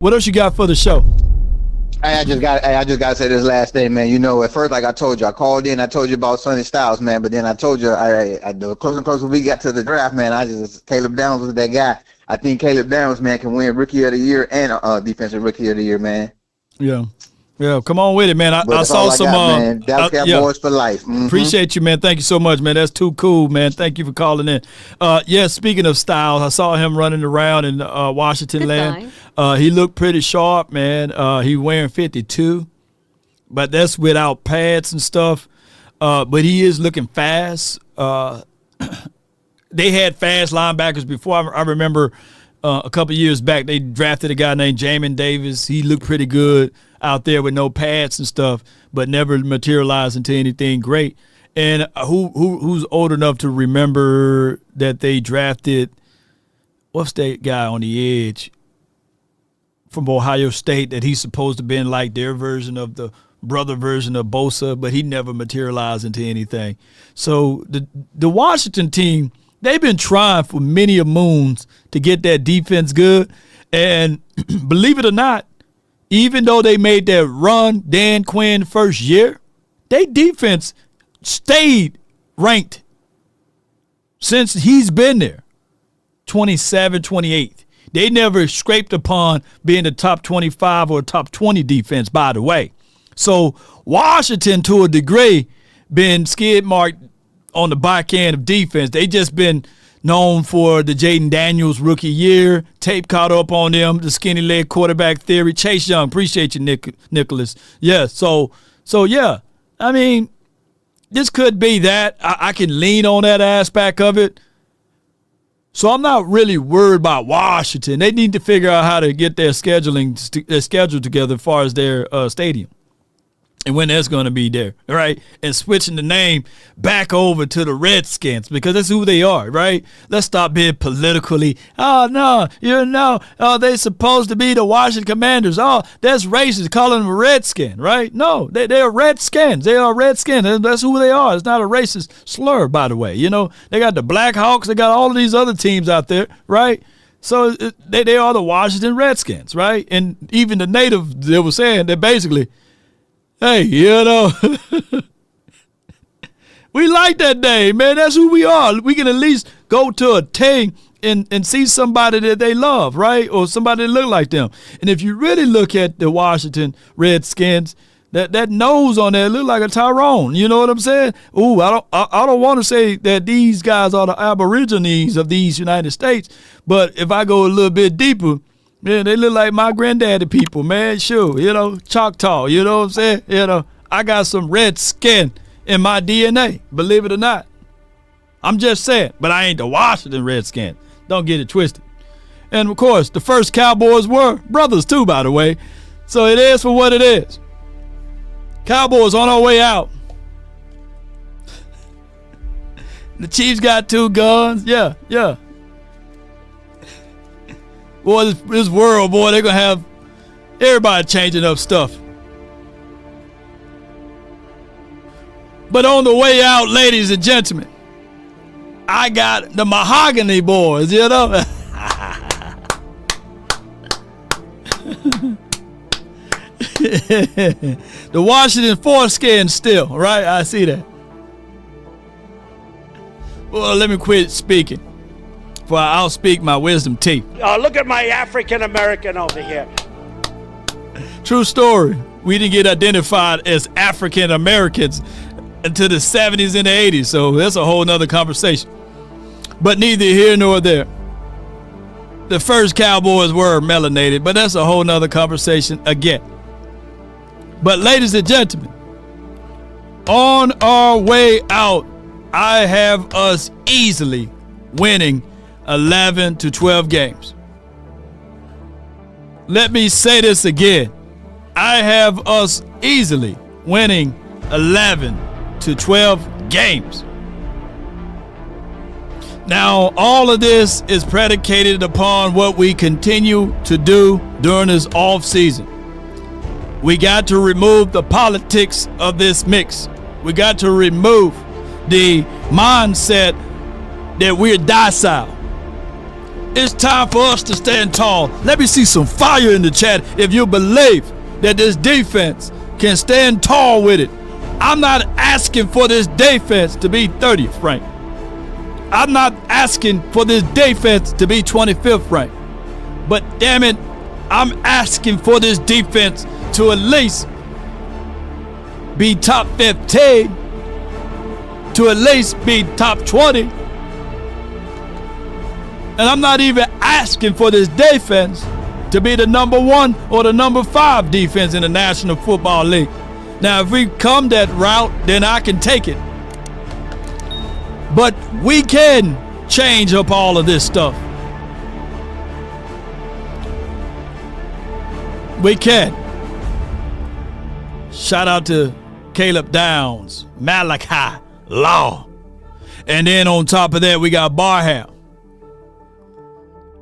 What else you got for the show? Hey, I just got to say this last thing, man. You know, at first, like I told you, I called in, I told you about Sonny Styles, man. But then I told you, the closer and closer we got to the draft, man, Caleb Downs was that guy. I think Caleb Downs, man, can win Rookie of the Year and Defensive Rookie of the Year, man. Yeah. Yeah, come on with it, man. I saw some. Man. Dallas Cowboys for life. Mm-hmm. Appreciate you, man. Thank you so much, man. That's too cool, man. Thank you for calling in. Speaking of Styles, I saw him running around in Washington land. He looked pretty sharp, man. He wearing 52, but that's without pads and stuff. But he is looking fast. They had fast linebackers before. I remember a couple years back they drafted a guy named Jamin Davis. He looked pretty good out there with no pads and stuff, but never materialized into anything great. And who's old enough to remember that they drafted, what's that guy on the edge from Ohio State that he's supposed to have been like their version of the brother version of Bosa, but he never materialized into anything. So the Washington team, they've been trying for many a moons to get that defense good. And believe it or not, even though they made that run Dan Quinn first year, their defense stayed ranked since he's been there, 27, 28. They never scraped upon being the top 25 or top 20 defense, by the way. So Washington, to a degree, been skid marked on the back end of defense. They just been known for the Jaden Daniels rookie year. Tape caught up on them, the skinny leg quarterback theory. Chase Young, appreciate you, Nicholas. Yeah, so yeah. I mean, this could be that. I can lean on that aspect of it. So I'm not really worried about Washington. They need to figure out how to get their schedule together as far as their stadium and when that's going to be there, right? And switching the name back over to the Redskins because that's who they are, right? Let's stop being politically, they're supposed to be the Washington Commanders. Oh, that's racist, calling them a Redskin, right? No, they're Redskins. They are Redskins. That's who they are. It's not a racist slur, by the way. You know, they got the Blackhawks. They got all of these other teams out there, right? So they are the Washington Redskins, right? And even the native, they were saying that basically, hey, we like that name, man. That's who we are. We can at least go to a thing and see somebody that they love, right? Or somebody that look like them. And if you really look at the Washington Redskins, that nose on there look like a Tyrone. You know what I'm saying? Ooh, I don't want to say that these guys are the Aborigines of these United States, but if I go a little bit deeper, man, they look like my granddaddy people, man. Sure, Choctaw, you know what I'm saying? I got some red skin in my DNA, believe it or not. I'm just saying, but I ain't the Washington Redskins. Don't get it twisted. And, of course, the first Cowboys were brothers, too, by the way. So it is for what it is. Cowboys on our way out. The Chiefs got 2 guns. Yeah. Boy, this world, boy, they're going to have everybody changing up stuff. But on the way out, ladies and gentlemen, I got the Mahogany Boys, The Washington foreskin still, right? I see that. Well, let me quit speaking. For I'll speak my wisdom teeth. Look at my African American over here. True story. We didn't get identified as African Americans until the 70s and the 80s, so that's a whole nother conversation. But neither here nor there. The first Cowboys were melanated, but that's a whole nother conversation again. But ladies and gentlemen, on our way out, I have us easily winning 11 to 12 games. Let me say this again. I have us easily winning 11 to 12 games. Now, all of this is predicated upon what we continue to do during this off season. We got to remove the politics of this mix. We got to remove the mindset that we're docile. It's time for us to stand tall. Let me see some fire in the chat if you believe that this defense can stand tall with it. I'm not asking for this defense to be 30th ranked. I'm not asking for this defense to be 25th ranked. But damn it, I'm asking for this defense to at least be top 15, to at least be top 20. And I'm not even asking for this defense to be the number 1 or the number 5 defense in the National Football League. Now, if we come that route, then I can take it. But we can change up all of this stuff. We can. Shout out to Caleb Downs, Malachi Law. And then on top of that, we got Barham.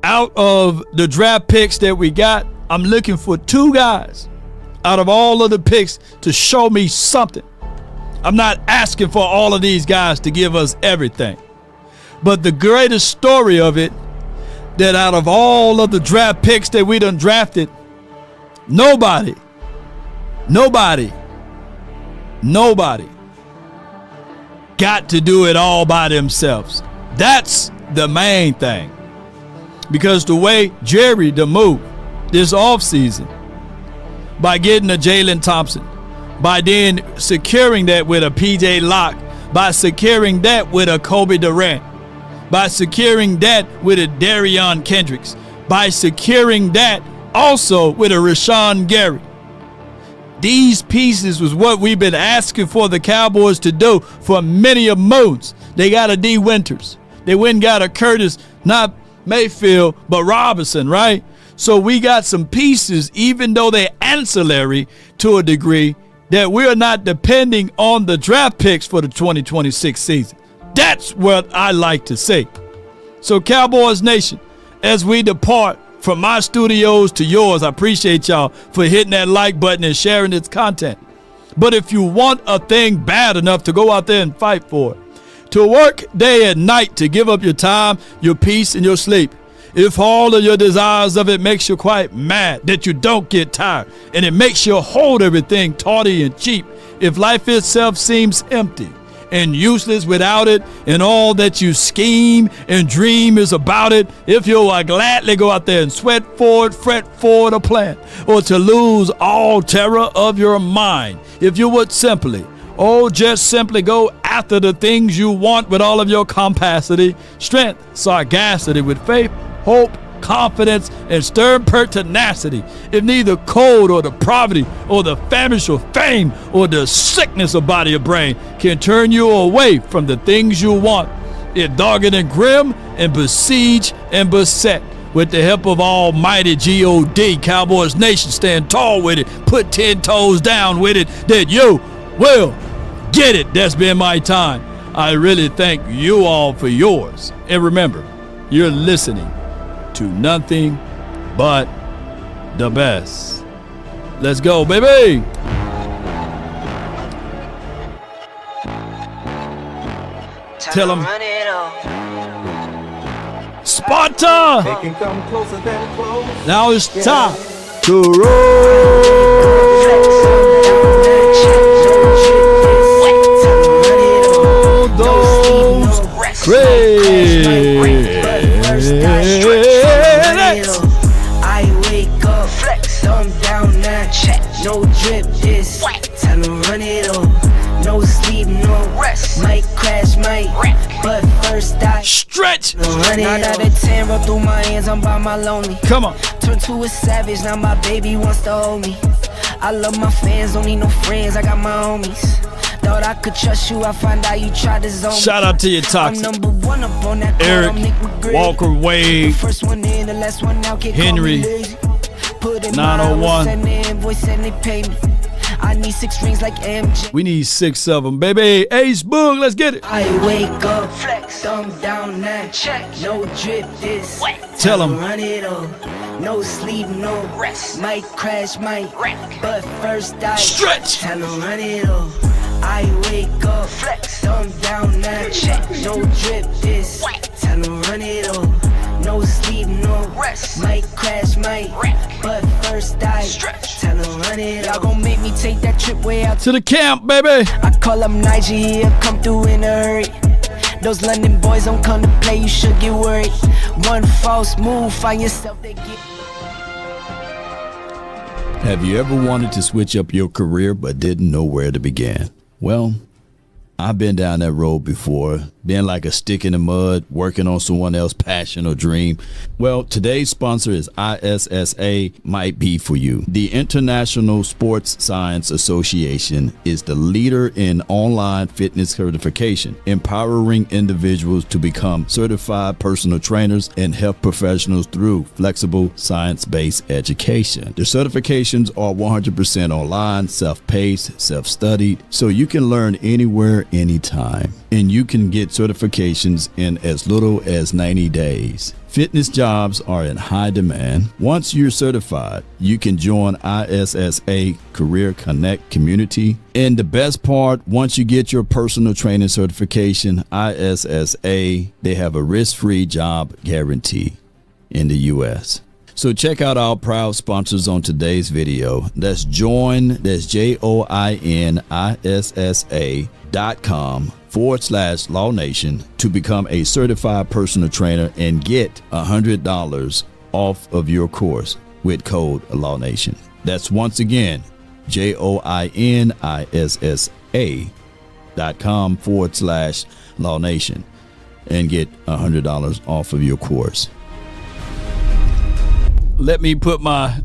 Out of the draft picks that we got, I'm looking for 2 guys out of all of the picks to show me something. I'm not asking for all of these guys to give us everything. But the greatest story of it, that out of all of the draft picks that we done drafted, nobody got to do it all by themselves. That's the main thing. Because the way Jerry the move this offseason, by getting a Jalen Thompson, by then securing that with a PJ Locke, by securing that with a Kobe Durant, by securing that with a Darion Kendricks, by securing that also with a Rashawn Gary. These pieces was what we've been asking for the Cowboys to do for many a moons. They got a D Winters. They went and got a Curtis, not Mayfield, but Robinson, right? So we got some pieces, even though they're ancillary to a degree, that we're not depending on the draft picks for the 2026 season. That's what I like to say. So Cowboys Nation, as we depart from my studios to yours, I appreciate y'all for hitting that like button and sharing its content. But if you want a thing bad enough to go out there and fight for it, to work day and night to give up your time, your peace, and your sleep, if all of your desires of it makes you quite mad that you don't get tired, and it makes you hold everything tawdry and cheap, if life itself seems empty and useless without it, and all that you scheme and dream is about it, if you'll gladly go out there and sweat forward, fret forward a plan, or to lose all terror of your mind, if you would simply, just simply go after the things you want with all of your capacity, strength, sagacity, with faith, hope, confidence, and stern pertinacity, if neither cold or the poverty or the famish or fame or the sickness of body or brain can turn you away from the things you want, if dogged and grim and besieged and beset, with the help of almighty G-O-D, Cowboys Nation, stand tall with it, put 10 toes down with it, that you will get it. That's been my time. I really thank you all for yours. And remember, you're listening to nothing but the best. Let's go, baby. Tell them. Sparta. Now it's time to roll those crazy. I wake up, thumb down now, check. No drip, this time to run it up. No sleep, no rest. Might crash, might wreck, but first I stretch. Run it out of 10, roll through my hands, I'm by my lonely. Come on. Turn to a savage, now my baby wants to hold me. I love my fans, don't need no friends, I got my homies. Thought I could trust you, I find out you tried to zone me. Shout out to your toxic. I'm number 1 up on that Eric, Walker, Wade, first one in, the last one out, Henry, 901. I need 6 rings like MJ. We need 6 of them, baby. Ace Boog, let's get it. I wake up, flex, thumb down now, check. No drip, this tell them. Run it up. No sleep, no rest. Might crash, might wreck, but first I stretch. Time to run it up. I wake up, flex, thumb down now, check. No drip, this time to run it up. No sleep, no rest. Might crash, might wreck. But first I tell them run it. Y'all gon' make me take that trip way out To the camp, baby. I call up Nigeria, come through in a hurry. Those London boys don't come to play, you should get worried. One false move, find yourself, they get. Have you ever wanted to switch up your career but didn't know where to begin? Well, I've been down that road before, been like a stick in the mud, working on someone else's passion or dream. Well, today's sponsor is ISSA, might be for you. The International Sports Science Association is the leader in online fitness certification, empowering individuals to become certified personal trainers and health professionals through flexible science-based education. The certifications are 100% online, self-paced, self-studied, so you can learn anywhere, anytime. And you can get certifications in as little as 90 days. Fitness jobs are in high demand. Once you're certified, you can join ISSA Career Connect community. And the best part, once you get your personal training certification, ISSA, they have a risk-free job guarantee in the U.S. So check out our proud sponsors on today's video. That's joinissa.com/Law Nation to become a certified personal trainer and get $100 off of your course with code Law Nation. That's once again, joinissa.com/Law Nation and get $100 off of your course. Let me put my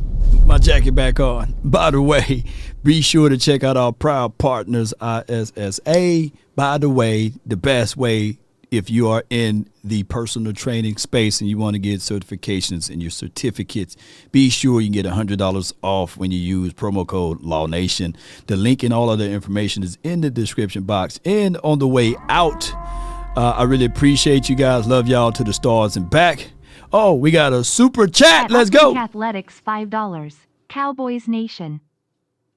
jacket back on. By the way, be sure to check out our proud partners, ISSA. By the way, the best way if you are in the personal training space and you want to get certifications and your certificates, be sure you can get $100 off when you use promo code LawNation. The link and all of the information is in the description box and on the way out. I really appreciate you guys. Love y'all to the stars and back. Oh, we got a super chat. Let's go. Athletics, $5. Cowboys Nation.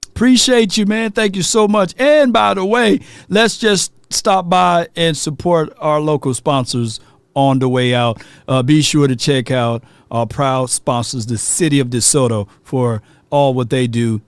Appreciate you, man. Thank you so much. And by the way, let's just stop by and support our local sponsors on the way out. Be sure to check out our proud sponsors, the City of DeSoto, for all what they do